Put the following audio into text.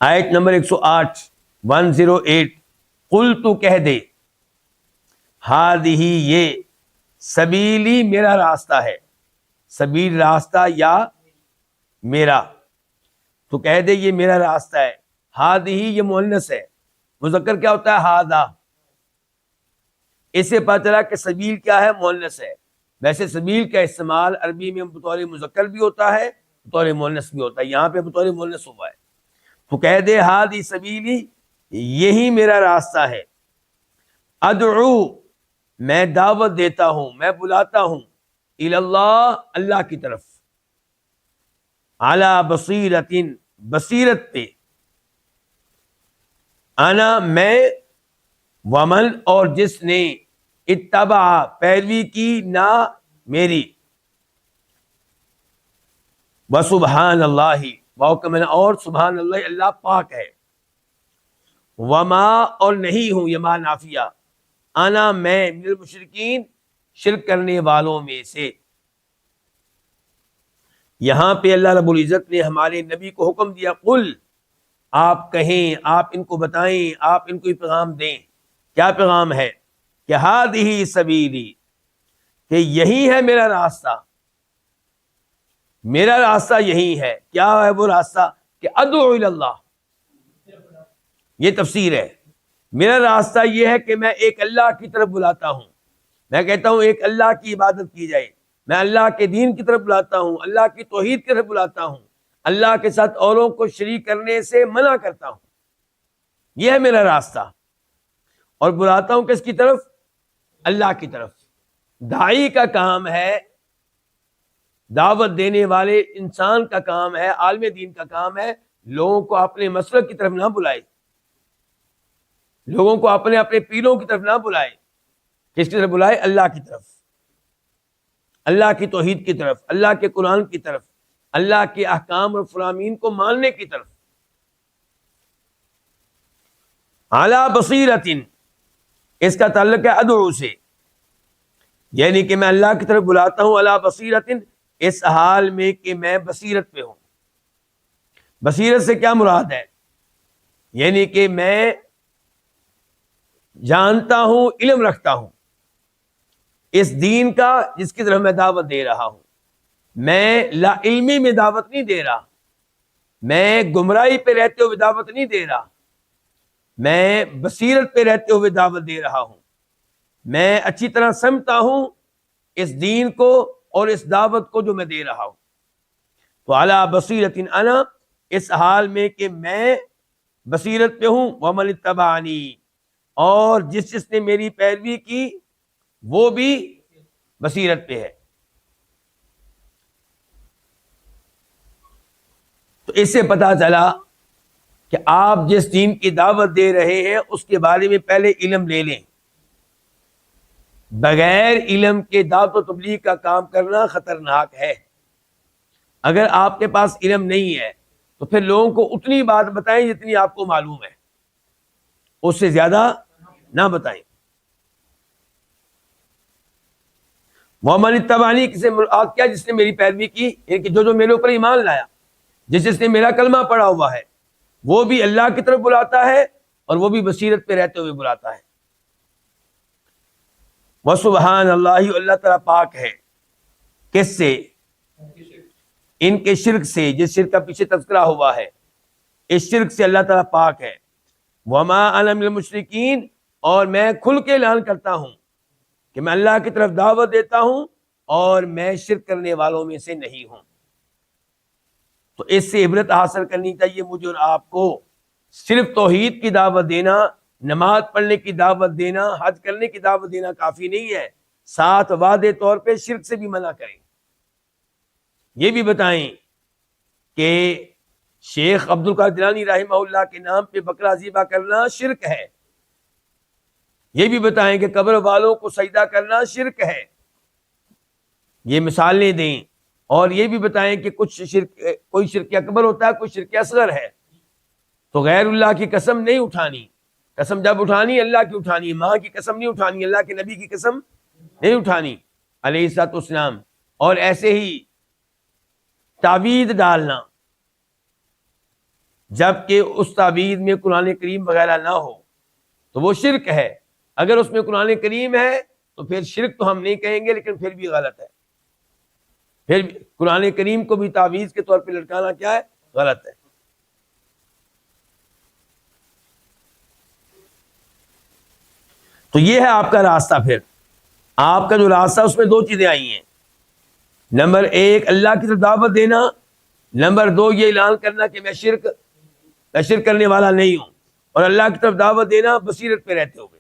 آیت نمبر 108 108، قل تو کہہ دے، ہادہ یہ، سبیلی میرا راستہ ہے، سبیل راستہ یا میرا، تو کہہ دے یہ میرا راستہ ہے. ہادہ یہ مؤنث ہے، مذکر کیا ہوتا ہے؟ ہادہ. اس سے پتہ چلا کہ سبیل کیا ہے؟ مؤنث ہے. ویسے سبیل کا استعمال عربی میں بطور مذکر بھی ہوتا ہے، بطور مؤنث بھی ہوتا ہے، یہاں پہ بطور مؤنث ہوا ہے. تو کہہ دے ہادی سبیلی، یہی میرا راستہ ہے. ادعو، میں دعوت دیتا ہوں، میں بلاتا ہوں، الی اللہ، اللہ کی طرف، علی بصیرۃ، بصیرت پہ، انا میں، ومن اور جس نے، اتبع پیروی کی، نہ میری، وسبحان اللہ، اور سبحان اللہ، اللہ پاک ہے. وما اور نہیں ہوں، یہ ما نافیہ، انا میں، من المشرکین شرک کرنے والوں میں سے. یہاں پہ اللہ رب العزت نے ہمارے نبی کو حکم دیا، قل، آپ کہیں، آپ ان کو بتائیں، آپ ان کو یہ پیغام دیں. کیا پیغام ہے؟ کہ ہادہ سبیلی، کہ یہی ہے میرا راستہ، میرا راستہ یہی ہے. کیا ہے وہ راستہ؟ کہ ادعو الی اللہ. یہ تفسیر ہے. میرا راستہ یہ ہے کہ میں ایک اللہ کی طرف بلاتا ہوں. میں کہتا ہوں ایک اللہ کی عبادت کی جائے، میں اللہ کے دین کی طرف بلاتا ہوں، اللہ کی توحید کی طرف بلاتا ہوں، اللہ کے ساتھ اوروں کو شریک کرنے سے منع کرتا ہوں. یہ ہے میرا راستہ. اور بلاتا ہوں کس کی طرف؟ اللہ کی طرف. داعی کا کام ہے، دعوت دینے والے انسان کا کام ہے، عالم دین کا کام ہے، لوگوں کو اپنے مسلک کی طرف نہ بلائے، لوگوں کو اپنے پیروں کی طرف نہ بلائے. کس کی طرف بلائے؟ اللہ کی طرف، اللہ کی توحید کی طرف، اللہ کے قرآن کی طرف، اللہ کے احکام اور فرامین کو ماننے کی طرف. اعلی بصیرۃ، اس کا تعلق ہے ادعو سے، یعنی کہ میں اللہ کی طرف بلاتا ہوں، اعلی بصیرۃ، اس حال میں کہ میں بصیرت پہ ہوں. بصیرت سے کیا مراد ہے؟ یعنی کہ میں جانتا ہوں، علم رکھتا ہوں اس دین کا جس کی طرف میں دعوت دے رہا ہوں. میں لا علمی میں دعوت نہیں دے رہا، میں گمراہی پہ رہتے ہوئے دعوت نہیں دے رہا، میں بصیرت پہ رہتے ہوئے دعوت دے رہا ہوں. میں اچھی طرح سمجھتا ہوں اس دین کو اور اس دعوت کو جو میں دے رہا ہوں. تو اعلی بصیرۃ انا، اس حال میں کہ میں بصیرت پہ ہوں، ومن اتبعنی، اور جس نے میری پیروی کی وہ بھی بصیرت پہ ہے. تو اس سے پتہ چلا کہ آپ جس دین کی دعوت دے رہے ہیں اس کے بارے میں پہلے علم لے لیں. بغیر علم کے دعوت و تبلیغ کا کام کرنا خطرناک ہے. اگر آپ کے پاس علم نہیں ہے تو پھر لوگوں کو اتنی بات بتائیں جتنی آپ کو معلوم ہے، اس سے زیادہ نہ بتائیں. ومن اتبعنی کسے مراد کیا؟ جس نے میری پیروی کی، یعنی کہ جو میرے اوپر ایمان لایا، جس نے میرا کلمہ پڑھا ہوا ہے، وہ بھی اللہ کی طرف بلاتا ہے اور وہ بھی بصیرت پہ رہتے ہوئے بلاتا ہے. وسبحان اللہ، اللہ تعالیٰ پاک ہے. کس سے؟ ان کے شرک سے، جس شرک کا پیچھے تذکرہ ہوا ہے، اس شرک سے اللہ تعالیٰ پاک ہے. وما انا من المشرکین، اور میں کھل کے اعلان کرتا ہوں کہ میں اللہ کی طرف دعوت دیتا ہوں اور میں شرک کرنے والوں میں سے نہیں ہوں. تو اس سے عبرت حاصل کرنی چاہیے مجھے اور آپ کو. صرف توحید کی دعوت دینا، نماز پڑھنے کی دعوت دینا، حج کرنے کی دعوت دینا کافی نہیں ہے، ساتھ واضح طور پہ شرک سے بھی منع کریں. یہ بھی بتائیں کہ شیخ عبد القادر جیلانی رحمہ اللہ کے نام پہ بکرا ذبح کرنا شرک ہے. یہ بھی بتائیں کہ قبر والوں کو سجدہ کرنا شرک ہے. یہ مثالیں دیں. اور یہ بھی بتائیں کہ کچھ شرک، کوئی شرک اکبر ہوتا ہے، کوئی شرک اصغر ہے. تو غیر اللہ کی قسم نہیں اٹھانی. قسم جب اٹھانی اللہ کی اٹھانی، ماں کی قسم نہیں اٹھانی، اللہ کے نبی کی قسم نہیں اٹھانی علیہ الصلوۃ والسلام. اور ایسے ہی تعویذ ڈالنا، جبکہ اس تعویذ میں قرآن کریم وغیرہ نہ ہو تو وہ شرک ہے. اگر اس میں قرآن کریم ہے تو پھر شرک تو ہم نہیں کہیں گے، لیکن پھر بھی غلط ہے. پھر قرآن کریم کو بھی تعویذ کے طور پہ لٹکانا کیا ہے؟ غلط ہے. تو یہ ہے آپ کا راستہ. پھر آپ کا جو راستہ اس میں دو چیزیں آئی ہیں. نمبر ایک اللہ کی طرف دعوت دینا، نمبر دو یہ اعلان کرنا کہ میں شرک کرنے والا نہیں ہوں، اور اللہ کی طرف دعوت دینا بصیرت پہ رہتے ہوئے.